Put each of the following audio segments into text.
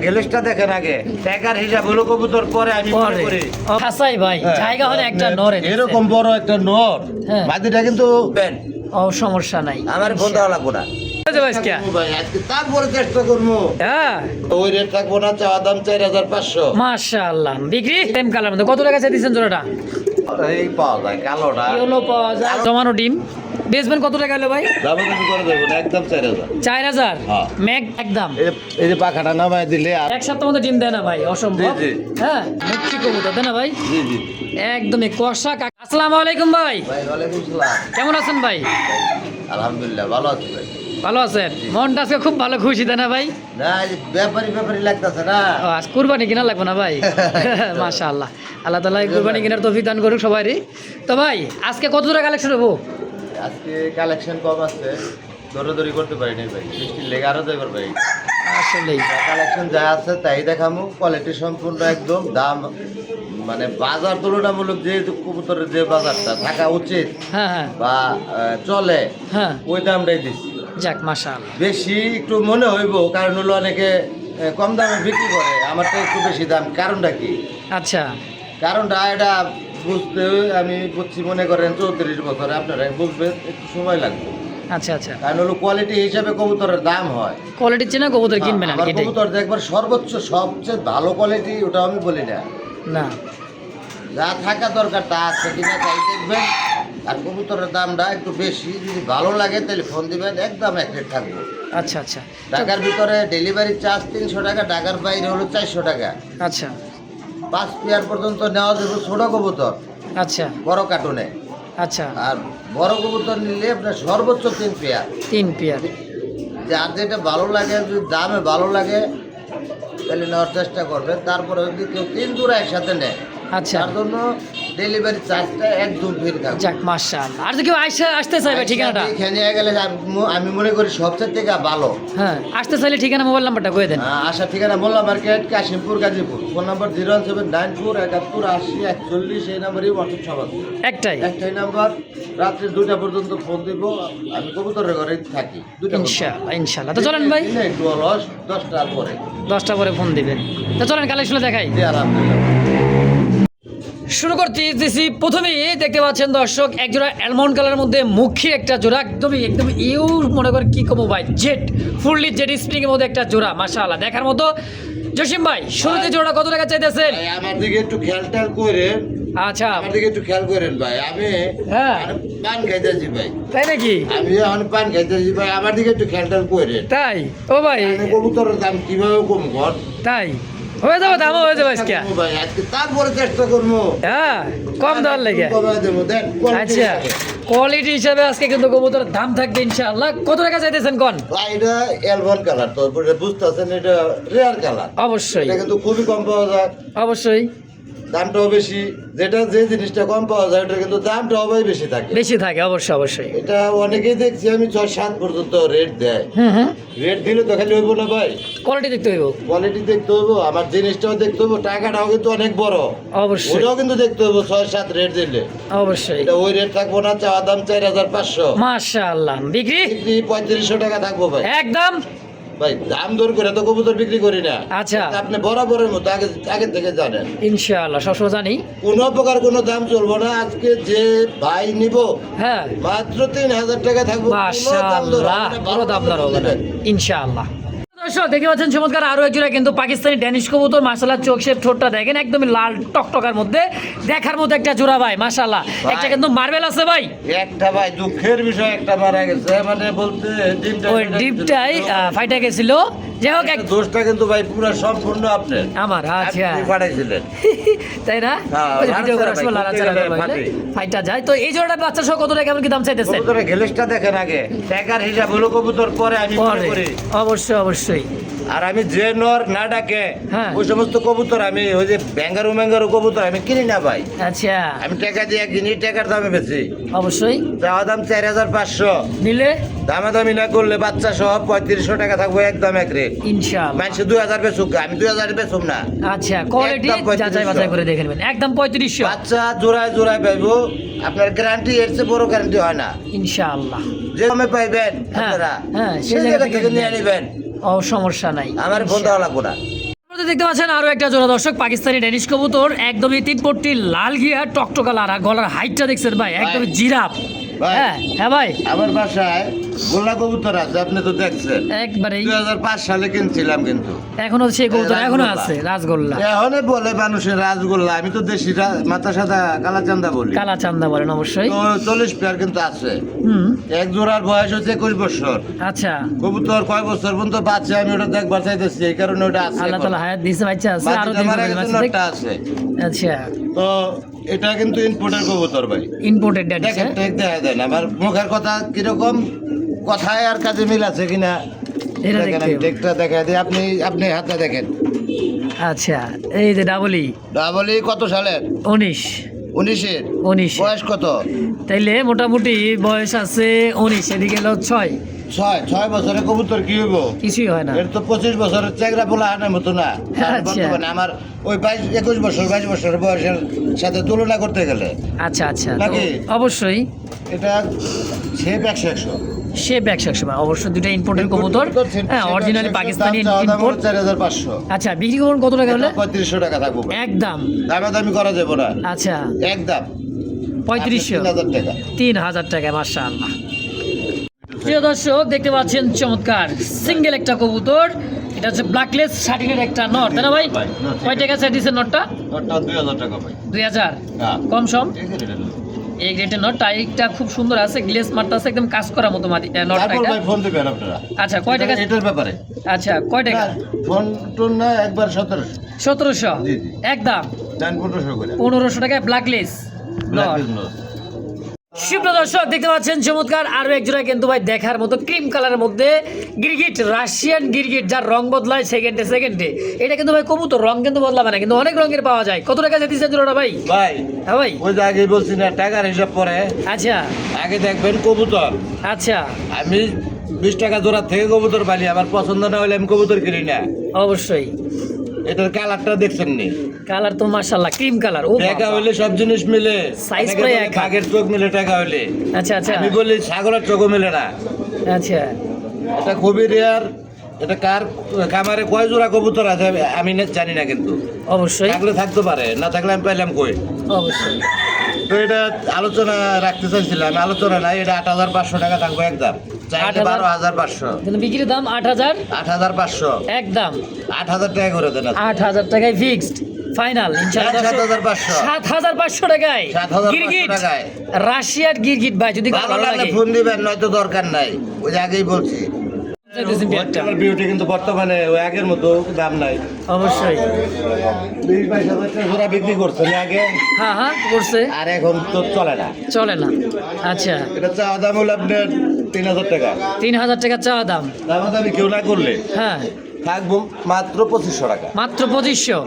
গেলেসটা দেখেন আগে টাকার হিসাব হলো কবুতর পরে আমি মনে করি হাসাই ভাই জায়গা হলে একটা নর এরকম বড় একটা নর মাদিটা কিন্তু সমস্যা নাই আমার ফোন দেওয়া লাগবে না তারপরে চেষ্টা করবো ওই রেট থাকবো না চাওয়া দাম 4500 মাশাআল্লাহ বিক্রি সেম কালার মধ্যে কত টাকা চাইছেন জোড়াটা এই পাওয়া যায় কালোটা ইয়েলো পাওয়া যায় জমানো ডিম বেচবেন কত টাকা হলো ভাই দামাদামি করে দেবো না একদম 4000 ম্যাগ একদম এই যে পাখাটা নামায় দিলে এক সপ্তাহ মধ্যে ডিম দেয় না ভাই অসম্ভব হ্যাঁ মুক্তি কবুতর দেয় না ভাই জি জি একদমই কষা আসসালামু আলাইকুম ভাই ওয়ালাইকুম সালাম কেমন আছেন ভাই আলহামদুলিল্লাহ ভালো আছি ভাই ভালো আছেন মনটা আজকে খুব ভালো খুশি তাই না ভাই না ব্যাপারি লাগতেছে না আজ কুরবানি কিনা লাগবে না ভাই মাশাআল্লাহ আল্লাহ তাআলা কুরবানি কেনার তৌফিক দান করুক সবারই তো ভাই আজকে কত টাকা কালেকশন হবো আজকে কালেকশন কম আছে দৌড়াদৌড়ি করতে পারিনি ভাই বৃষ্টির লেগে আরো যাইবার ভাই আসলেই কালেকশন যা আছে তাই দেখামু কোয়ালিটি সম্পূর্ণ একদম দাম মানে বাজার তুলনামূলক যে কবুতরের যে বাজারটা থাকা উচিত হ্যাঁ বা চলে হ্যাঁ ওই দামটাই দিচ্ছি যাক মাশাআল্লাহ বেশি একটু মনে হইব কারণ হলো অনেকে কম দামে বিক্রি করে আমারটা একটু বেশি দাম কারণটা কি আচ্ছা কারণটা এটা বুঝতে আমি বুঝছি মনে করেন 34 বছরে আপনারা বুঝবেন একটু সময় লাগবে আচ্ছা আচ্ছা কারণ হলো কোয়ালিটি হিসাবে কবুতরের দাম হয় কোয়ালিটি চেনা কবুতর কিনবেন আর আমার কি কবুতর দেখবার সর্বোচ্চ সবচেয়ে ভালো কোয়ালিটি ওটা আমি বলি না না যা থাকা দরকার তা আছে কিনা তাই দেখবেন আর কবুতরের দামটা একটু বেশি যদি ভালো লাগে তাহলে ফোন দিবেন একদম এক রেট থাকবে আচ্ছা আচ্ছা ঢাকার ভিতরে ডেলিভারি চার্জ 300 টাকা ঢাকার বাইরে হলো 400 টাকা আচ্ছা 5 পেয়ার পর্যন্ত নেওয়া যাবে ছোট কবুতর আচ্ছা বড় কার্টুনে আচ্ছা আর বড় কবুতর নিলে আপনার সর্বোচ্চ 3 পেয়ার 3 পেয়ার যার যেটা ভালো লাগে যদি দামে ভালো লাগে তাহলে নেওয়ার চেষ্টা করবেন তারপরে যদি কেউ 3 জোড়া একসাথে নেয় আচ্ছা তার জন্য ডেলিভারি চার্জটা একদম ফ্রি থাকবে যাক মাশাআল্লাহ আর যদি কেউ আসতে চাইবে ঠিকানাটা এখানে গেলে আমি মনে করি সবচেয়ে থেকে ভালো হ্যাঁ আসতে চাইলে ঠিকানা মোবাইল নাম্বারটা কয়ে দেন আশা ঠিকানা Molla Market Kashimpur Gazipur phone number 017947141 এই নাম্বারই হোয়াটসঅ্যাপ সব আছে একটাই নাম্বার রাত্রি 2টা পর্যন্ত ফোন দিব আমি কবুতরের ঘরে থাকি ইনশাআল্লাহ তো চলেন ভাই একটু অলস 10টার পরে 10টা পরে ফোন দিবেন তো চলেন কালেকশন দেখাই জি আলহামদুলিল্লাহ শুরু করতেছি প্রথমেই দেখতে পাচ্ছেন দর্শক এক জোড়া অ্যালমন্ড কালারের মধ্যে মুখী একটা জোড়া একদম ইউ মনে করে কি কমো ভাই জেট ফুললি জেট স্প্রিং এর মধ্যে একটা জোড়া মাশাআল্লাহ দেখার মতো জসিম ভাই শুরুতে জোড়া কত টাকা চাইতেছেন আমার দিকে একটু খেয়াল করেন আচ্ছা আমার দিকে একটু খেয়াল করেন ভাই আমি পান খাইতেছি ভাই তাই নাকি আমি এখন পান খাইতেছি ভাই আমার দিকে একটু খেয়াল করেন তাই ও ভাই কবুতরের দাম কিভাবে কম ঘর তাই হয়ে যাবে দাম হয়ে যাবে আজকে ভাই আজকে তারপরে চেষ্টা করবো হ্যাঁ কম দেওয়ার লেগে কমায় দেবো দেন আচ্ছা কোয়ালিটি হিসাবে আজকে কিন্তু কবুতরের দাম থাকবে ইনশাআল্লাহ কত টাকা চাইতেছেন কোন ভাই এটা অ্যালবাম কালার তারপরে বুঝতেছেন এটা রেয়ার কালার অবশ্যই এটা কিন্তু খুবই কম পাওয়া যায় অবশ্যই দামটাও বেশি যেটা যে জিনিসটা কম পাওয়া যায় এটা কিন্তু দামটাও বেশি থাকে অবশ্যই এটা অনেকেই দেখছি আমি 6-7 পর্যন্ত রেট দেয় রেট দিলে তো খালি হইব না ভাই কোয়ালিটি দেখতে হইব কোয়ালিটি দেখতে হইব আমার জিনিসটাও দেখতে হইব টাকাটাও কিন্তু অনেক বড় অবশ্যই ওটাও কিন্তু দেখতে হইব 6-7 রেট দিলে অবশ্যই এটা ওই রেট থাকবো না চাওয়া দাম 4500 মাশাআল্লাহ বিক্রি 3500 টাকা থাকবো ভাই একদম ভাই দাম দর করে তো কবুতর বিক্রি করি না আচ্ছা আপনি বরাবরের মতো আগে থেকে জানেন ইনশাআল্লাহ সবসময় জানি কোনো প্রকার কোনো দাম চলবো না আজকে যে ভাই নিব হ্যাঁ মাত্র 3000 টাকা থাকবো মাশাআল্লাহ বড় দাম দর হবে না ইনশাআল্লাহ দর্শক দেখতে পাচ্ছেন চমৎকার আরো এক জোড়া কিন্তু পাকিস্তানি ড্যানিশ কবুতর মাশাআল্লাহ চোখ শেপ ঠোঁটটা দেখেন একদমই লাল টকটকার মধ্যে দেখার মতো একটা জোড়া ভাই মাশাআল্লাহ একটা কিন্তু মার্বেল আছে ভাই একটা ভাই দুঃখের বিষয় একটা মারা গেছে মানে বলতে ওই ডিপটাই ফাইটা গেছিল যাই হোক দোষটা কিন্তু ভাই পুরো সম্পূর্ণ আপনার আমার আচ্ছা আপনি পাঠাইছিলেন তাই না ওই ভিডিও করার সময় লাড়াচাড়া করে ফাইটা যায় তো এই জোড়াটা বাচ্চা সহ কত টাকা কেমন কি দাম চাইতেছেন কবুতরের গেলেসটা দেখেন আগে টাকার হিসাব হলো কবুতর পরে আমি মনে করি অবশ্যই আর আমি যে নর না ডাকে ওই সমস্ত কবুতর আমি ওই যে ব্যাঙ্গারু কবুতর আমি কিনি না ভাই আচ্ছা আমি টাকা দিয়ে কিনি টাকার দামে বেশি অবশ্যই চাওয়া দাম 4500 নিলে দামাদামি না করলে বাচ্চা সহ 3500 টাকা থাকবো একদম এক রেট ইনশাআল্লাহ মানুষ 2000 বেচুক আমি 2000 বেচুম না আচ্ছা কোয়ালিটি যাচাই বাছাই করে দেখে নেবেন একদম 3500 বাচ্চা জোড়ায় পাইবো আপনার গ্যারান্টি এর চেয়ে বড় গ্যারান্টি হয় না ইনশাআল্লাহ যে দামে পাইবেন আপনারা সেই জায়গা থেকে নিয়ে নেবেন সমস্যা নাই আমার ফোন দেওয়া লাগবে না মধ্যে দেখতে পাচ্ছেন আরো একটা জোড়া দর্শক পাকিস্তানি ড্যানিশ কবুতর, একদমই 3 পট্টি লাল গিয়া টকটকা লাল, আর গলার হাইটটা দেখছেন ভাই একদমই জিরাফ। ভাই। হ্যাঁ হ্যাঁ ভাই, আমার বাসায় গোল্লা কবুতর আছে, আপনি তো দেখছেন। একবারে 2005 সালে কিনছিলাম, কিন্তু এখনো সেই কবুতর এখনো রাজগোল্লা। আছে রাজগোল্লা, এখন বলে মানুষের রাজগোল্লা, আমি তো দেশি মাথা সাদা কালাচান্দা বলি। কালা চান্দা বলেন অবশ্যই। তো 40 পেয়ার কিন্তু আছে। হুম, এক জোড়ার বয়স হচ্ছে 21 বছর। আচ্ছা, কবুতর কয় বছর পর্যন্ত বাচ্চা, আমি ওটা দেখবার চাইতেছি, এই কারণে ওটা আছে। আল্লাহ তাআলা হায়াত দিয়েছে, বাচ্চা আছে আরো বাচ্চাটা মারা গেছে, নটটা আছে। আচ্ছা, তো এটা কিন্তু ইনপুটের কবুতর ভাই। Imported Danish. দেখেন টেক দেখা দেন, আমার মুখের কথা কিরকম, কথায় আর কাজে মিল আছে কিনা এটা দেখেন, দেখতে আমি হবে। টেকটা দেখা দিই, আপনি হাতে দেখেন। আচ্ছা, এই যে ডাবলি ডাবলি কত সালের? 19 19-এর। 19 বয়স কত? তাইলে মোটামুটি বয়স আছে 19, এদিকে হলো 6, 6 বছরের কবুতর কি হইব? কিছুই হয় না। এর তো 25 বছরের চেংরা পোলা আনার মতো না। আচ্ছা। বর্তমানে আমার ওই 21 বছর 22 বছরের বয়সের সাথে তুলনা করতে গেলে আচ্ছা আচ্ছা, তো নাকি? অবশ্যই এটা শেপ 100 সে ব্যাগ 100 অবশ্যই, দুটো ইম্পোর্টেড কবুতর। হ্যাঁ, অরিজিনালি পাকিস্তানি ইম্পোর্ট। 4500। আচ্ছা, বিক্রি করুন কত টাকা হলে? 3500 টাকা থাকবো। একদম। দামাদামি করা যাবে না। আচ্ছা, একদম 3500, 3000 টাকা। 3000 টাকা, মাশাআল্লাহ। প্রিয় দর্শক দেখতে পাচ্ছেন চমৎকার সিঙ্গেল একটা কবুতর, এটা হচ্ছে ব্ল্যাকলেস শার্টিনের একটা নট, তাই না ভাই? কয় টাকা চাই দিচ্ছেন নটটা? ওটা 2000 টাকা ভাই। 2000 হ্যাঁ। কম সম। এই যে এটা নিন। এই গ্রেটের নট, টাইপটা খুব সুন্দর আছে, গ্লেস মারতে আছে একদম কাজ করার মতো নটটা। তারপর ভাই ফোন দিবেন আপনারা। আচ্ছা, কয় টাকা? এটার ব্যাপারে আচ্ছা, কয় টাকা? ফোন টোন না, একবার 1700। 1700 জি, জি। একদম। 1500 করে। 1500 টাকায় ব্ল্যাকলেস Black নট। business। সুপ্রিয় দর্শক দেখতে পাচ্ছেন চমৎকার আরো এক জোড়া কিন্তু ভাই দেখার মতো ক্রিম কালারের মধ্যে গিরগিট, রাশিয়ান গিরগিট, যার রং বদলায় সেকেন্ডে। এটা কিন্তু ভাই কবুতর, রং কিন্তু বদলাবে না, কিন্তু অনেক রঙের পাওয়া যায়। কত টাকা দিচ্ছেন জোড়াটা ভাই? ভাই হ্যাঁ ভাই। ওই যে আগে বলছি না, টাকার হিসাব পরে আচ্ছা আগে দেখবেন কবুতর। আচ্ছা, আমি 20 টাকা জোড়া থেকে কবুতর পালি, আমার পছন্দ না হলে আমি কবুতর কিনি না। অবশ্যই। এটার কালারটা দেখছেন নি? কালার তো মাশাআল্লাহ ক্রিম কালার। ও টাকা বাবা। হইলে সব জিনিস মিলে। Size অনেকে প্রায় বলে এক। বাঘের চোখ মিলে টাকা হইলে। আচ্ছা আচ্ছা আমি বলি ছাগলের চোখও মিলে না। আচ্ছা, এটা খুবই রেয়ার। এটা কার খামারে কয় জোড়া কবুতর আছে আমি জানি না, কিন্তু অবশ্যই থাকলে থাকতে পারে, না থাকলে আমি পাইলাম কই। অবশ্যই। তো এটা আলোচনা রাখতে চাইছিলাম, আলোচনা নাই। এটা 8500 টাকা থাকবে একদম। চাইলে 12500। কিন্তু বিক্রির দাম 8000 8500। একদম। 8000 টাকা করে দেন। 8000 টাকায় ফিক্সড ফাইনাল ইনশাআল্লাহ। 7500। 7500 টাকায় 7500 গিরগিট, টাকায়। রাশিয়ার গিরগিট ভাই, যদি ভালো লাগলে ফোন দিবেন, নয়তো দরকার নাই। ওই যে আগেই বলছি, বিউটি কিন্তু বর্তমানে ওই আগের মতো দাম নাই। অবশ্যই। 20-22 হাজার টাকা জোড়া বিক্রি করছেন আগে, হ্যাঁ হ্যাঁ করছে, আর এখন তো চলে না। চলে না। আচ্ছা, এটা চাওয়া দাম হলো আপনার 3000 টাকা। 3000 টাকা চাওয়া দাম। দামাদামি কেউ না করলে হ্যাঁ, থাকবো মাত্র 2500 টাকা। মাত্র 2500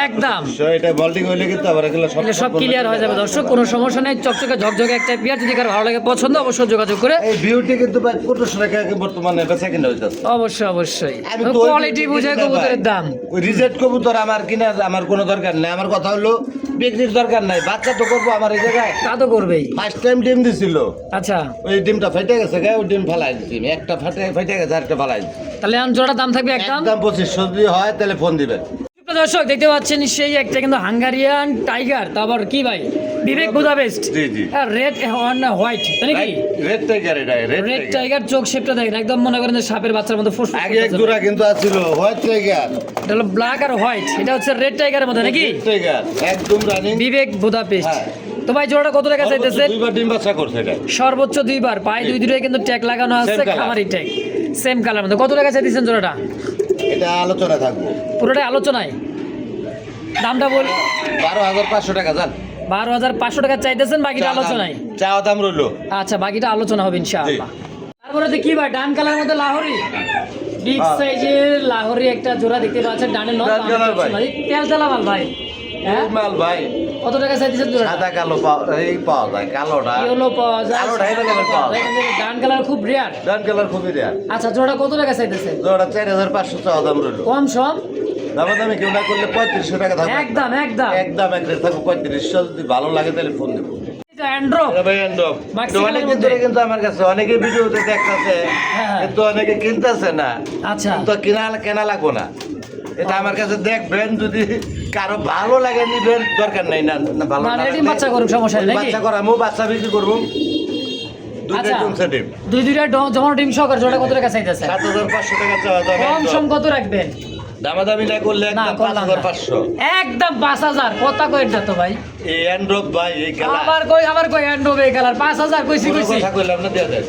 একদম। এটা বল্টিং হইলে কিন্তু আবার এগুলো এগুলো সব ক্লিয়ার হয়ে যাবে দর্শক, কোনো সমস্যা নেই। চকচকে ঝকঝকে একটা পেয়ার, যদি কারো ভালো লাগে পছন্দ অবশ্যই যোগাযোগ করে। এই বিউটি কিন্তু ভাই 1500 টাকা বর্তমানে বেচা কিনা হইতাছে। অবশ্যই অবশ্যই, আমি তো ওই কোয়ালিটি বুঝে বিক্রি কবুতরের ভাই। দাম। ওই রিজেক্ট কবুতর আমার কিনা আমার কোনো দরকার নাই। আমার কথা হলো বিক্রির দরকার নাই, বাচ্চা তো করবো আমার এই জায়গায়। তা তো করবেই। ফার্স্ট টাইম ডিম দিছিল, আচ্ছা, ওই ডিমটা ফেটে গেছে, ওই ডিম ফালাই দিছি। একটা ফেটে গেছে, আরেকটা ফালাই দিছি। তাহলে এখন জোড়া দাম থাকবে একদম একদম 2500 যদি হয় তাহলে ফোন দিবেন। সুপ্রিয় দর্শক দেখতে পাচ্ছেন সেই একটা কিন্তু হাঙ্গারিয়ান টাইগার, তারপর কি ভাই বিবেক বুদাপেস্ট, জি, জি। রেড হোয়াইট, তাই নাকি? রেড টাইগার, এটা রেড টাইগার, চোখ শেপটা দেখেন একদম মনে করেন যে সাপের বাচ্চার মতো ফুস। আগে এক জোড়া কিন্তু আছিল হোয়াইট টাইগার। এটা হলো ব্ল্যাক আর হোয়াইট, এটা হচ্ছে রেড টাইগারের মধ্যে নাকি? রেড টাইগার একদম রানিং। বিবেক বুদাপেস্ট। হ্যাঁ। তো ভাই জোড়াটা কত টাকা চাইতেছে? দুইবার ডিম বাচ্চা করছে এটা। সর্বোচ্চ 2বার, পায়ে দুইটাই কিন্তু ট্যাগ লাগানো আছে, Same colour। খামারি ট্যাগ, সেম কালার মধ্যে। কত টাকা চাইতেছেন জোড়াটা? এটা আলোচনা থাকবো। পুরোটাই আলোচনায়, দামটা বল। 12500 টাকা জান। 12500 টাকা চাইতেছেন, বাকিটা আলোচনায়। চাওয়া দাম রইলো। আচ্ছা, বাকিটা আলোচনা হবে ইনশাআল্লাহ। তারপরে তো কি ভাই ডান কালার মধ্যে লাহোরি, বিগ সাইজের লাহোরি একটা জোড়া দেখতে পাচ্ছেন, ডানে নট, ডান কালার ভাই। তেল তেলা মাল ভাই। হ্যাঁ, মাল ভাই। কত টাকা চাইতেছেন জোড়া? সাদা কালো এই পাওয়া যায়, কালোটা। ইয়েলো পাওয়া যায়, কালোটা available পাওয়া যায়। ডান কালার খুব রেয়ার। ডান কালার খুবই রেয়ার। আচ্ছা, জোড়া কত টাকা চাইতেছেন? জোড়া 4500 চাওয়া দাম রইলো। কম সম দামাদামি কেউ না করলে 3500 টাকা থাকবে। একদম একদম। একদম এক রেট থাকবে 3500। যদি ভালো লাগে তাহলে ফোন দেবো। অ্যান্ড্রো এটা ভাই এন্ডপ। Maxi অনেক colour দিন মধ্যে। ধরে কিন্তু আমার কাছে অনেকে ভিডিওতে দেখতেছে, হ্যাঁ। কিন্তু অনেকে কিনতেছে না। আচ্ছা, কিন্তু কেনা লাগবো না। এটা আমার কাছে দেখবেন, যদি কারো ভালো লাগে নিবেন, দরকার নাই না না ভালো মানে না ডিম বাচ্চা করুক, সমস্যা নেই নাকি? বাচ্চা করামু, বাচ্চা বিক্রি করবো। আচ্ছা, দুইটা ডিম দুইটা জমানো ডিম সহকারে জোড়া কত টাকা চাইতেছে? 7,500 টাকা চাওয়া দাম। কম সম কত রাখবেন? দামাদামি না করলে না, একদম করলাম না। 5,500। একদম 5,000 কথা কই না তো ভাই। এই অ্যান্ড্রয়েড ভাই, এই খেলা আবার কই অ্যান্ড্রোবে কালার 5,000 কইছি কোনো কইছি। কথা কইলাম না, দেয়া যায়।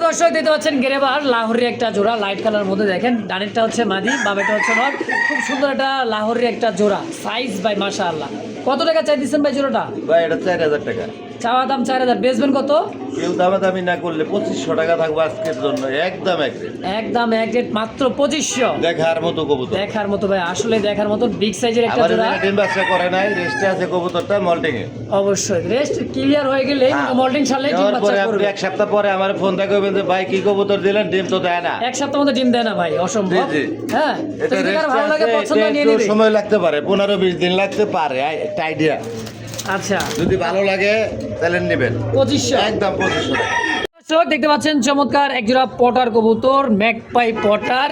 দর্শক দেখতে পাচ্ছেন গেরেবার লাহোরের একটা জোড়া, লাইট কালার মধ্যে দেখেন, ডানেরটা হচ্ছে মাদি, বামেরটা হচ্ছে নর। খুব সুন্দর একটা লাহোরের একটা জোড়া, সাইজ ভাই মাশাআল্লাহ। কত টাকা চাই দিচ্ছেন ভাই জোড়াটা? ভাই এটা 4,000 টাকা। চাওয়া দাম 4,000, বেচবেন কত? কেউ দামাদামি না করলে 2,500 টাকা থাকবে আজকের জন্য, একদম এক রেট। একদম এক রেট, মাত্র 2,500। দেখার মতো কবুতর। দেখার মতো ভাই, আসলে দেখার মতো বিগ সাইজের একটা আমার জোড়া। এখানে ডিম বাচ্চা করে নাই, রেস্টে আছে কবুতরটা মল্টিং এ। অবশ্যই রেস্ট ক্লিয়ার হয়ে গেলে মোল্ডিং ছাড়লে ডিম দেওয়ার বাচ্চা পরে আপনি করবে। এক সপ্তাহ পরে আমার ফোন থেকে কইবেন যে ভাই কি কবুতর দিলেন, ডিম তো দেয় না। এক সপ্তাহের মধ্যে ডিম দেয় না ভাই, অসম্ভব। জি, জি। হ্যাঁ, তো এটা যদি কারো রেস্টে ভালো লাগে আছে, পছন্দ এটা নিয়ে একটু নিবে। সময় লাগতে পারে, 15-20 দিন লাগতে পারে, একটা আইডিয়া। আচ্ছা, যদি ভালো লাগে তাহলে নেবেন। 2,500 একদম 2,500 টাকা। দর্শক দেখতে পাচ্ছেন চমৎকার একজোড়া পটার কবুতর, ম্যাকপাই পটার,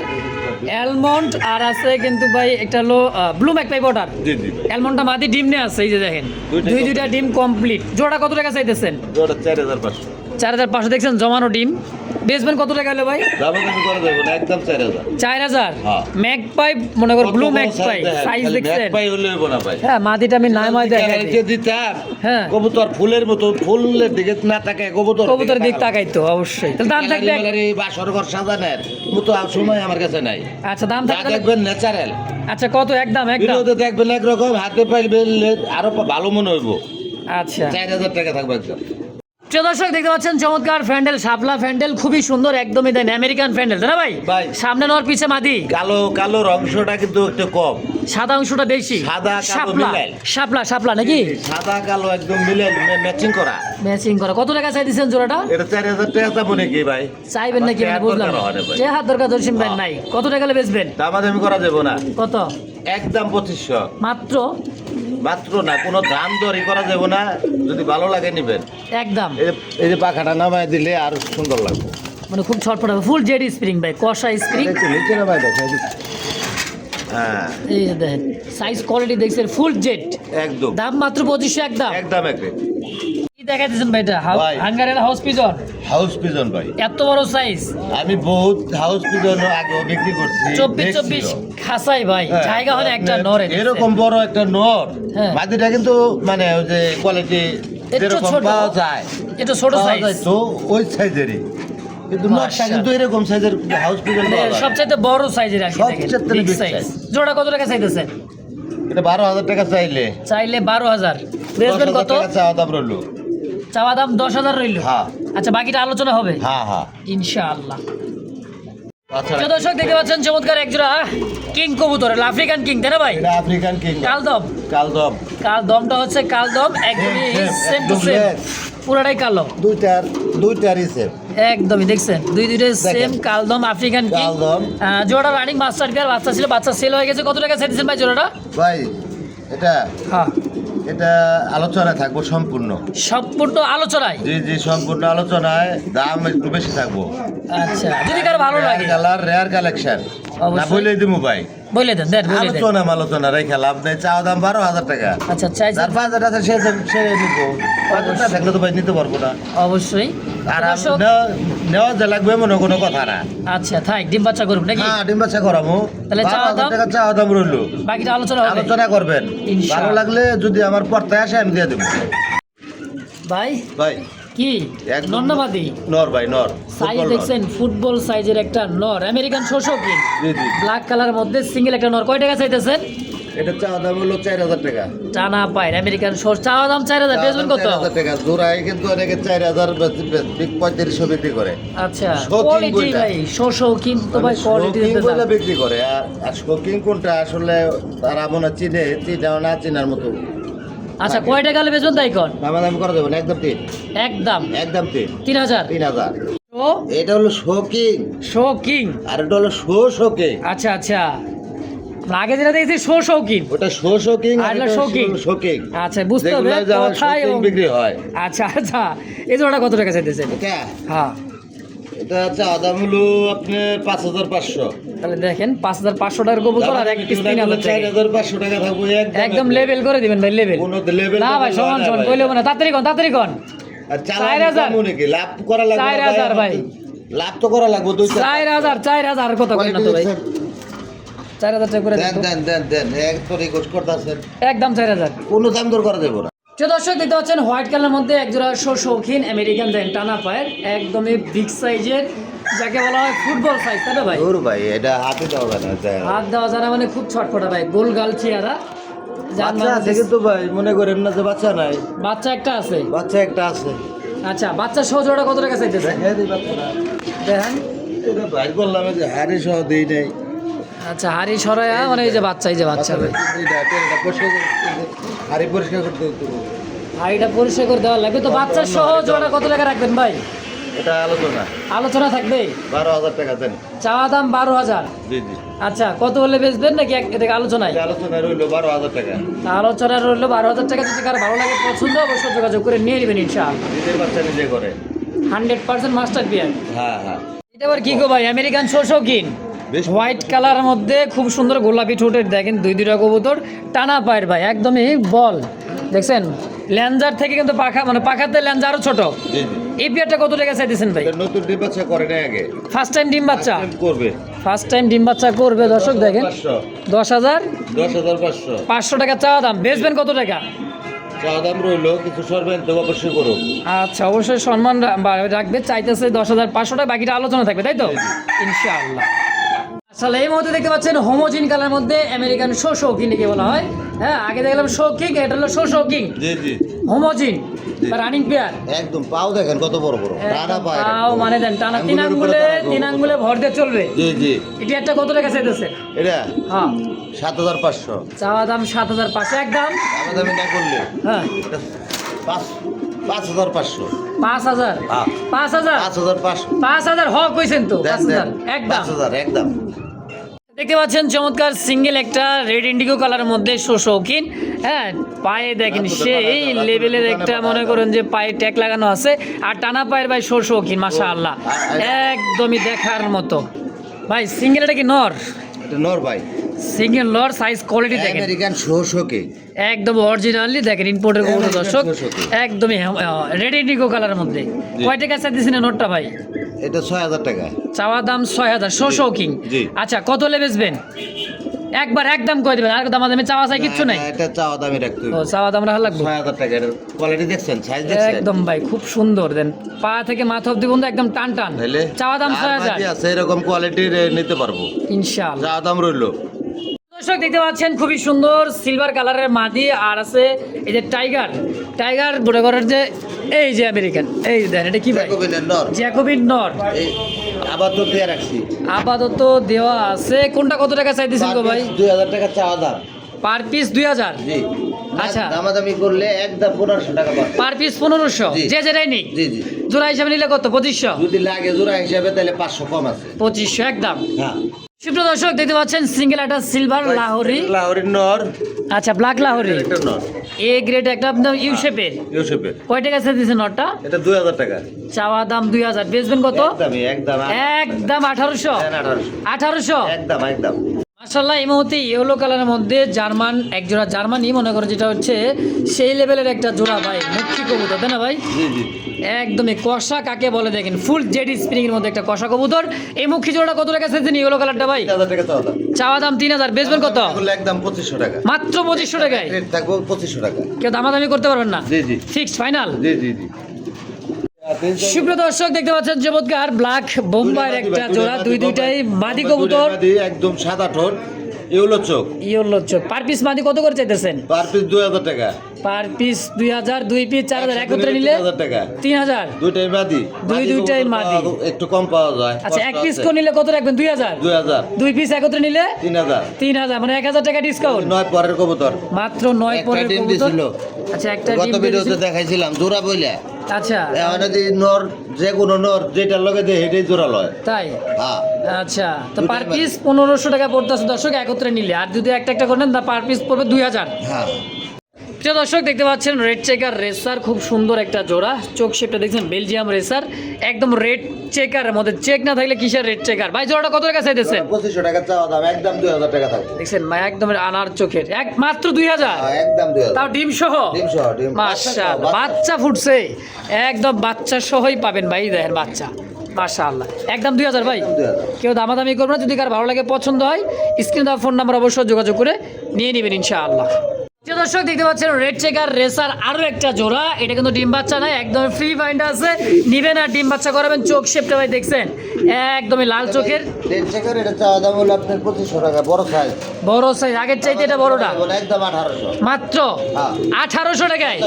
অ্যালমন্ড, আর আছে কিন্তু ভাই একটা হলো ব্লু ম্যাকপাই পটার। জি জি। অ্যালমন্ডটা মাদি ডিম নিয়ে আছে, এই যে দেখেন দুইটা দুইটা ডিম কমপ্লিট। জোড়া কত টাকা চাইতেছেন? ওটা 4,500। 4,500 দেখছেন জমানো ডিম। বেচবেন কত টাকা হলো ভাই? দামাদামি করে দেবো না, একদম 4,000। 4,000। হ্যাঁ। ম্যাকপাই মনে কর, ব্লু কত বড় ম্যাকপাই size দেখেন, সাইজ খালি দেখছেন? ম্যাকপাই হলে হইবো না ভাই। হ্যাঁ, মাদিটা আমি নাই মাই দেখাই যে দিতাম, হ্যাঁ। কবুতর ফুলের মতো, ফুলের দিকে না তাকায় কবুতর কবুতর দিক তাকাইতো অবশ্যই। তাহলে দাম থাকবে বাসর ঘর সাজানের মতো আর সময় আমার কাছে নাই। আচ্ছা, দাম যা থাকবে। দেখবেন ন্যাচারাল, আচ্ছা, কত? একদম ভিডিওতে দেখবেন একরকম, হাতে পাইবেন আরো ভালো মনে হইব। আচ্ছা, 4,000 টাকা থাকবে একদম। প্রিয় দর্শক দেখতে পাচ্ছেন চমৎকার ফ্যান্ডেল, শাপলা ফ্যান্ডেল, খুবই সুন্দর, একদমই দেন আমেরিকান ফ্যান্ডেল, তাই না ভাই? ভাই। সামনে নর পিছে মাদি, কালো কালোর অংশটা কিন্তু একটু কম, সাদা অংশটা বেশি। সাদা কালো শাপলা মিলাই। শাপলা নাকি? সাদা কালো একদম মিলে ম্যাচিং করা। ম্যাচিং করা। কত টাকা চাই দিচ্ছেন জোড়াটা? এটা 4,000 টাকা যাবো নাকি ভাই? চাইবেন নাকি? আমার মানে বুঝলাম দরকার হয় না ভাই। যে হাত দরকার দর্শন ভাই নাই। কত টাকা হলে বেচবেন? দামাদামি করা যাবো না, কত? একদম 2,500। মাত্র মাত্র না, কোনো দাম দরই করা যাবে না, যদি ভালো লাগে নিবেন। একদম, এই যে পাখাটা নামায় দিলে আর সুন্দর লাগবে। মানে খুব ছটফট হবে। ফুল জেড স্প্রিং ভাই, কষা স্প্রিং। দেখছি নিচে নামায় দেখো, হ্যাঁ এই যে দেখেন সাইজ কোয়ালিটি দেখছেন, ফুল জেড। একদম দাম মাত্র 2,500 একদম। একদম একদম। কি দেখাইতেছেন ভাই? এটা ভাই। হাঙ্গারের হাউস পিজন, হাউস পিজন ভাই, এত বড় সাইজ। আমি বহুত হাউস পিজন আগেও বিক্রি করছি। 24 খাসাই ভাই, হ্যাঁ, জায়গা হলে একটা নর এনেছে। এরকম বড় একটা নর, হ্যাঁ। মাদিটা কিন্তু মানে ওই যে কোয়ালিটি একটু যেরকম ছোট, পাওয়া যায়, একটু ছোট পাওয়া সাইজ। যায় তো ওই সাইজেরই, কিন্তু নরটা মাশাআল্লাহ। কিন্তু এরকম সাইজের হাউস পিজন পাওয়া যায়। সবচাইতে বড় সাইজের আর কি দেখেন, সবচাইতে বিগ big সাইজ। size। জোড়া কত টাকা চাইতেছেন? এটা 12,000 টাকা চাইলে চাইলে 12,000, বেচবেন 10,000 কত? টাকা চাওয়া দাম রইলো। চাওয়া দাম 10,000 রইল। হ্যাঁ আচ্ছা, বাকিটা আলোচনা হবে হ্যাঁ হ্যাঁ। ইনশাআল্লাহ। আচ্ছা, প্রিয় দর্শক দেখতে পাচ্ছেন চমৎকার একজোড়া কিং কবুতর, আফ্রিকান কিং, তাই না ভাই? এটা আফ্রিকান কিং কালদম। কালদম। কালদমটা হচ্ছে কালদম, একদমই Same, সেম টু একদম সেম, black। পুরাটাই কালো। দুইটারই সেম। একদমই দেখছেন দুইটা সেম দেখেন। কালদম আফ্রিকান কিং। কালদম। জোড়া রানিং মাস্টার পেয়ার, বাচ্চা ছিল, বাচ্চা সেল হয়ে গেছে। কত টাকা চাইছেন ভাই জোড়াটা? ভাই এটা হ্যাঁ, এটা আলোচনায় থাকবো সম্পূর্ণ। সম্পূর্ণ আলোচনায়। জি জি, সম্পূর্ণ আলোচনায়, দাম একটু বেশি থাকবো। আচ্ছা, যদি কারো ভালো লাগে কালার রেয়ার কালেকশন না অবশ্যই। বলেই দিমু ভাই, বলে দেন, বলে দেন। আলোচনা রেখে লাভ নেই। চাওয়া দাম 12,000 টাকা। আচ্ছা, চাইছেন? তার 5,000 টাকা সে নিবো, 5,000 টাকা থাকলে তো ভাই নিতে পারবো না। অবশ্যই। আর দর্শক, নেওয়া যে লাগবে মনে কোনো কথা না। আচ্ছা থাক, ডিম বাচ্চা করুন নাকি? হ্যাঁ, ডিম বাচ্চা করামো। তাহলে চাওয়া 12,000 দাম? টাকা চাওয়া দাম রইলো, বাকিটা আলোচনা হবে আলোচনা করবেন। ইনশাআল্লাহ। ভালো লাগলে যদি আমার পর্দায় আসে আমি দিয়ে দেবো ভাই। ভাই। কি একদম নন্নাবাদি নর ভাই, নর সাইজ ফুটবল নর। দেখছেন, ফুটবল সাইজের একটা নর, আমেরিকান শোষো কি জি জি। ব্ল্যাক কালার মধ্যে সিঙ্গেল একটা নর। কয় টাকা চাইতেছেন? এটা চাওয়া দাম হলো 4,000 টাকা। টানা পায় আমেরিকান শোষ, চাওয়া দাম 4,000, বেচবেন কত? 4,000 টাকা জোড়ায়, কিন্তু অনেকে 4,000 3500 বিক্রি করে। আচ্ছা, শৌখিন কোয়ালিটি কোনটা? ভাই, শোষো কিন্তু ভাই মানে কোয়ালিটি শৌখিন দিতে বলে দাম। বিক্রি করে, আর শৌখিন কোনটা আসলে তারা মনে চিনাও না চিনার মতো। আচ্ছা, কয় টাকা হলে বেচবেন তাই কোন? দামাদামি করা যাবে না, একদম একদম একদম 3,000। 3,000। ও এটা হলো শৌখিন, শো কিং। আর এটা হলো শৌখিন। আচ্ছা আচ্ছা, আগে যেটা দেখেছি শো শৌকিং। ওটা শৌখিন আর এটা শৌখিন। শৌখিন। আচ্ছা, বুঝতে হবে যেগুলো যেমন কথা শৌখিন এবং বিক্রি হয়। আচ্ছা আচ্ছা, এই জোড়াটা কত টাকা চাইতেছেন? এটা হ্যাঁ, এটা চাওয়া দাম হলো আপনার 5,500। তাহলে দেখেন 5,500 টাকার কবুতর আর এক পিস 3,000 টাকা 4,500 টাকা থাকবে একদম লেভেল করে দিবেন ভাই, লেভেল কোনো লেভেল না ভাই, সমান সমান কইলে না, তাড়াতাড়ি কোন আর 4,000 মনে কি লাভ করা লাগবে 4,000 ভাই, লাভ তো করা লাগবে 4,000 কথা কই না তো ভাই, 4,000 টাকা করে দেন এক তো রিকোয়েস্ট করতেছেন একদম 4,000। কোনো দাম দর করা দেবো না। প্রিয় দর্শক দেখতে পাচ্ছেন হোয়াইট কালারের মধ্যে একজোড়া শৌখিন আমেরিকান দেন টানা পায়ের, একদমই বিগ সাইজের, যাকে বলা হয় ফুটবল সাইজ, তাই না ভাই? ওর ভাই এটা হাতে দেওয়া যায় না, হাত দেওয়া যায় না, মানে খুব ছটফটা ভাই, গোল গাল চেহারা, যার বাচ্চা আছে মানে- কিন্তু ভাই মনে করেন না যে বাচ্চা নাই, বাচ্চা একটা আছে। বাচ্চা একটা আছে। আচ্ছা, বাচ্চা সহ জোড়া কত টাকা চাইতেছে হ্যাঁ দিই বাচ্চাটা দেখেন? এটা ভাই বললাম যে হাড়ি সহ দেই নাই। আচ্ছা, হাড়ি সরায়া মানে এই যে বাচ্চা, এই যে বাচ্চা ভাই, এটা পরিষ্কার করতে হাড়ি পরিষ্কার করতে হতো। হাড়িটা পরিষ্কার করে দেওয়া লাগবে। তো বাচ্চা সহ জোড়া কত টাকা রাখবেন ভাই? এটা আলোচনা আলোচনা থাকবে। 12,000 টাকা দেন। চাওয়া দাম 12,000। জি জি আচ্ছা, কত হলে বেচবেন নাকি এটা আলোচনায়? এটা আলোচনা রইলো 12,000 টাকা। আলোচনা রইলো 12,000 টাকা। যদি কারো ভালো লাগে, পছন্দ, অবশ্যই যোগাযোগ করে নিয়ে নেবেন ইনশাআল্লাহ। নিজের বাচ্চা নিজে করে 100% মাস্টার বিয়ার। হ্যাঁ হ্যাঁ এটা আবার কি গো ভাই? আমেরিকান শৌখিন বেশ হোয়াইট কালারের মধ্যে খুব সুন্দর গোলাপি ঠোঁটের, দেখেন দুইটা কবুতর টানা পায়ের ভাই, একদমই বল, দেখছেন? ল্যাঞ্জার থেকে কিন্তু পাখা, মানে পাখাতে ল্যাঞ্জা আরো ছোট। জি জি এই বিয়ারটা কত টাকা চাইতেছেন ভাই? এটা নতুন ডিম বাচ্চা করে না আগে, ফার্স্ট টাইম ডিম বাচ্চা করবে ফার্স্ট টাইম ডিম বাচ্চা করবে। দর্শক দেখেন 10,500 10,500 10,500 টাকা চাওয়া দাম, বেচবেন কত টাকা? চাওয়া দাম রইলো, কিছু সরবেন তো অবশ্যই করুন। আচ্ছা, অবশ্যই সম্মান রাখবে, চাইতেছে 10,500 টাকা, বাকিটা আলোচনা থাকবে, তাই তো? ইনশাআল্লাহ। আসলে এই মুহূর্তে দেখতে পাচ্ছেন হোমোজিন কালার মধ্যে আমেরিকান শৌখিন কে বলা হয়। হ্যাঁ, আগে দেখলাম শৌখিন, এটা হলো শৌখিন জি জি হোমোজিন বা রানিং পেয়ার। একদম পাও দেখেন কত বড় বড় টানা পায় তাও মানে দেন টানা, তিন আঙ্গুলে ভর দিয়ে চলবে। জি জি এটা একটা কত টাকা চাইতেছে? এটা হ্যাঁ, 7,500 চাওয়া দাম 7,500 একদম। দামি না করলে হ্যাঁ, এটা 5,500 5,000 হ্যাঁ 5,000 5,500 5,000 হক কইছেন তো? দেন 5,000 একদম। 5,000 একদম। দেখতে পাচ্ছেন চমৎকার সিঙ্গেল একটা রেড ইন্ডিগো কালারের মধ্যে শৌখিন। হ্যাঁ, পায়ে দেখেন সেই লেভেলের একটা, মনে করেন যে পায়ে ট্যাগ লাগানো আছে, আর টানা পায়ের ভাই শৌখিন, মাশাআল্লাহ, একদমই দেখার মতো ভাই। সিঙ্গেল এটা কি নর? এটা নর ভাই, সিঙ্গেল নর, সাইজ কোয়ালিটি দেখেন আমেরিকান শোকে একদম অরিজিনালি, দেখেন ইম্পোর্টের কোনো দর্শক, একদমই রেড ইন্ডিগো কালারের মধ্যে। কয় টাকা চাইতেছেন নোটটা ভাই? এটা 6,000 টাকা চাওয়া দাম 6,000 শৌখিন। জি। আচ্ছা, কত হলে বেচবেন? একবার একদম কই দিবেন, আর দামাদামি চাওয়া চাই কিচ্ছু নাই। এটা চাওয়া দামি রাখতে ও, চাওয়া দাম রাখা লাগবে 6,000 টাকা। এর কোয়ালিটি দেখছেন, সাইজ দেখছেন একদম ভাই, খুব সুন্দর, দেন পা থেকে মাথা অব্দি বন্ধু একদম টান টান। তাইলে চাওয়া দাম 6,000 আছে, এরকম কোয়ালিটির নিতে পারবো, ইনশাআল্লাহ। চাওয়া দাম রইলো। দর্শক দেখতে পাচ্ছেন খুবই সুন্দর সিলভার কালারের মাদি, আর আছে এই যে টাইগার বড়গরের যে, এই যে আমেরিকান, এই দেন এটা কি ভাই? জ্যাকোবিনের নর, জ্যাকোবিন নর। এই আবার তো দিয়ে রাখছি, আপাতত দেওয়া আছে। কোনটা কত টাকা চাইতেছেন গো ভাই? 2,000 টাকা চাওয়া দাম, পার পিস 2,000। জি। আচ্ছা। দামাদামি করলে একদম 1,500 টাকা পাবে। পার পিস 1,500, জি। যে যেটাই নিক। জি জি জোড়া হিসাবে নিলে কত? 2,500। যদি লাগে জোড়া হিসাবে তাহলে 500 কম আছে। 2,500 একদম। হ্যাঁ, সুপ্রিয় দর্শক দেখতে পাচ্ছেন সিঙ্গেল একটা সিলভার লাহোরি, লাহোরির নর, আচ্ছা ব্ল্যাক লাহোরি, একটা নর এ গ্রেড একটা আপনার ইউ শেপের। ইউসুফের, কয় টাকা চাইতেছে নটটা? এটা 2,000 টাকা। চাওয়া দাম 2,000, বেচবেন কত? একদমই একদম একদম 1,800। 1800 1,800 একদম একদম। মাশাআল্লাহ। এই মুহূর্তে ইয়েলো কালারের মধ্যে জার্মান একজোড়া, জার্মানি মনে করো, যেটা হচ্ছে সেই লেভেলের একটা জোড়া ভাই, মুখী কবুতর, তাই না ভাই? জি জি একদমই কষা কাকে বলে দেখেন, ফুল জেড স্প্রিং এর মধ্যে একটা কষা কবুতর। এই মুখী জোড়াটা কত টাকা চাইছেন ইয়েলো কালারটা ভাই? 3,000 টাকা চাওয়া দাম। চাওয়া দাম 3,000, বেচবেন কত? এগুলো একদম 2,500 টাকা, মাত্র 2,500 টাকায়। রেট থাকবে 2,500 টাকা। কেউ দামাদামি করতে পারবেন না? জি জি ফিক্সড ফাইনাল। জি জি জি। সুপ্রিয় দর্শক দেখতে পাচ্ছেন চমৎকার ব্ল্যাক বোম্বাইয়ের একটা জোড়া, দুইটাই মাদি কবুতর, একদম সাদা ঠোঁট, ইউলো চোখ, ইয়েলো চোখ। পার পিস মাদি কত করে চাইতেছেন? পার পিস 2,000 টাকা। পার পিস 2,000, 2 পিস 4,000, একত্রে নিলে 3,000 টাকা। 3,000। দুইটাই মাদি, দুইটাই মাদি। একটু কম পাওয়া যায়। আচ্ছা, এক কষ্ট পিস আছে। করে নিলে কত রাখবেন? 2,000। 2,000, 2 পিস একত্রে নিলে 3,000। 3,000, মানে 1,000 টাকা ডিসকাউন্ট। 9 পরের কবুতর, মাত্র 9 একটা পরের ডিম কবুতর। দিছিল। আচ্ছা, একটা গত ডিম ভিডিওতে দিয়েছিল। দেখাইছিলাম জোড়া বইলা। আচ্ছা, এখন যদি নর, যে কোনো নর যেটার লগে দেয় সেটাই জোড়া লয়। তাই? হ্যাঁ, আচ্ছা, তো দুইটাই পার মাদি। পিস 1,500 টাকা পড়তেছে দর্শক একত্রে নিলে, আর যদি একটা একটা করেন তা পার পিস পড়বে 2,000। হ্যাঁ। প্রিয় দর্শক দেখতে পাচ্ছেন রেড চেকার রেসার, খুব সুন্দর একটা জোড়া। চোখ শেপটা দেখছেন বেলজিয়াম রেসার, একদম রেড চেকারের মধ্যে। চেক না থাকলে কিসের রেড চেকার? ভাই জোড়াটা কত টাকা চাইতেছেন? 2500 টাকা চাওয়া দাম, একদম 2000 টাকা থাকবে। দেখছেন ভাই একদম আনার চোখের, এক মাত্র 2000, একদম 2000। তাও ডিম সহ। ডিম মাশাআল্লাহ, বাচ্চা ফুটছে, একদম বাচ্চা সহই পাবেন ভাই। দেখেন বাচ্চা, মাশাআল্লাহ, একদম 2000 ভাই। 2000। কেউ দামাদামি করবে না, যদি কার ভালো লাগে পছন্দ হয় স্ক্রিনে দেওয়া ফোন নাম্বার অবশ্যই যোগাযোগ করে নিয়ে নেবেন ইনশাআল্লাহ। প্রিয় দর্শক দেখতে পাচ্ছেন রেড চেকার রেসার আরো একটা জোড়া। এটা কিন্তু ডিম বাচ্চা নাই, একদম ফ্রি ফাইন্ড আছে, নিবেন আর ডিম বাচ্চা করাবেন। চোখ শেপটা ভাই দেখছেন একদমই লাল চোখের। রেড চেকার এটা চাওয়া দাম হলো আপনার 2500 টাকা, বড় সাইজ। বড় সাইজ, আগের চাইতে এটা বড়টা একদম 1800 মাত্র। হ্যাঁ। 1800 টাকায়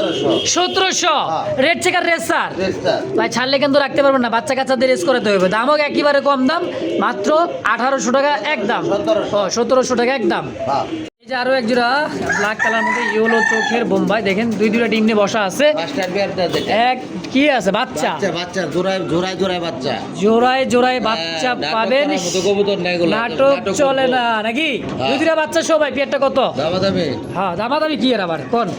1700 হ্যাঁ। Red checker racer. রেস্টার ভাই ছাড়লে কিন্তু রাখতে পারবেন না, বাচ্চা কাচ্চাদের রেস করাতে হবে। দামও একেবারে কম দাম, মাত্র 1800 টাকা একদম। 1700 টাকা একদম। হ্যাঁ। এই যে আরো এক জোড়া ব্ল্যাক কালার মধ্যে ইয়েলো চোখের বোম্বাই, দেখেন দুইটা ডিম নিয়ে বসা আছে। মাস্টার বিয়ারটা যেটা এক কি আছে বাচ্চা, বাচ্চা জোড়ায় বাচ্চা। জোড়ায় জোড়ায় বাচ্চা পাবেন। কবুতর নাই এগুলো, নাটক চলে না নাকি? দুইটা বাচ্চা সবাই। পেয়ারটা কত? দামাদামি হ্যাঁ দামাদামি কি এর আবার কোন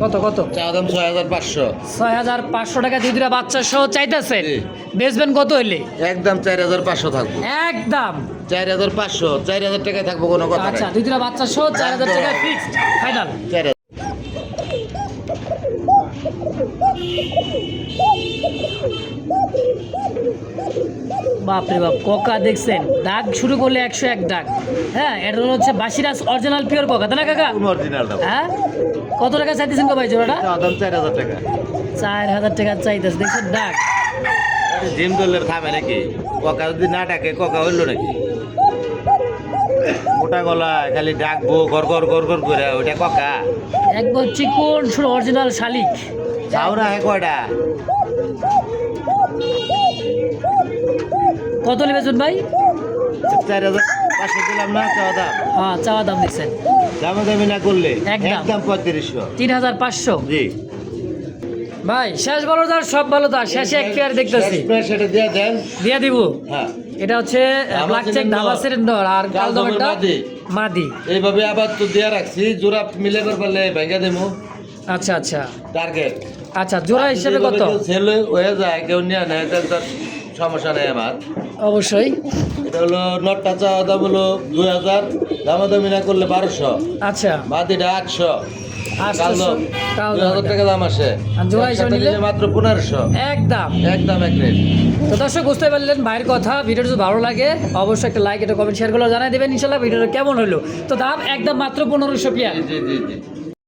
কত কত? চাওয়া দাম 6500। 6500 টাকা দুইটা বাচ্চা সহ চাইতেছেন। জি। বেচবেন কত হইলে? একদম 4500 থাকবো। একদম 4500, 4000 টাকায় থাকবো, কোনো কথা আচ্ছা, নাই। দুইটা বাচ্চা সহ 4000 টাকা ফিক্সড ফাইনাল। 4000। বাপরে বাপ, কোকা দেখছেন ডাক শুরু করলে 101 ডাক। হ্যাঁ, এটা হচ্ছে বাসিরাস অরিজিনাল পিওর কোকা, তাই না কাকা? অরিজিনাল দাম। হ্যাঁ, কত টাকা চাইতেছেন গো ভাই জোড়াটা? চাওয়া দাম 4000 টাকা। 4000 টাকা চাইতেছে। দেখছেন ডাক, জিম দলের খাবে নাকি? কোকা যদি না ডাকে কোকা হইলো নাকি? মোটা গলা খালি ডাকবো গর গর গর গর করে, ওইটা কোকা? একদম চিকন শুরু অরিজিনাল শালিক। চাউরা হে কয়টা? কত নেবেন ভাই? 4500 দিলাম না চাওয়া দাম? হ্যাঁ, চাওয়া দাম দিচ্ছেন। দামাদামি না করলে একদম। একদম 3500। 3500 জি। ভাই শেষ ভালো তার সব ভালো তার, শেষে এক পেয়ার দেখতেছি, সেটা দিয়ে দেন। দিয়ে দিব। হ্যাঁ। এটা হচ্ছে ব্ল্যাক চেক ধাবাসের নর আর কালদমেরটা মাদি। এইভাবে আবার তো দিয়ে রাখছি, জোড়া মিলে পারলে ভেঙে দেবো। আচ্ছা আচ্ছা টার্গেট আচ্ছা, জোড়া হিসেবে কত? ছেলে হয়ে যায়, কেউ নিয়ে নেয়, তার সমস্যা নেই আমার। অবশ্যই। এটা হলো নটটা চাওয়া দাম হলো 2000, দামাদামি না করলে 1200। আচ্ছা, মাদিটা 800। 800 2000 টাকা দাম আসে। আর জোড়া হিসেবে নিলে মাত্র 1500। একদম একদম এক রেট। তো দর্শক বুঝতে পারলেন ভাইয়ের কথা। ভিডিওটা যদি ভালো লাগে অবশ্যই একটা লাইক, একটা কমেন্ট, শেয়ার করে জানাই দেবেন ইনশাল্লাহ ভিডিওটা কেমন হলো। তো দাম একদম মাত্র 1500 পেয়ার। জি জি জি।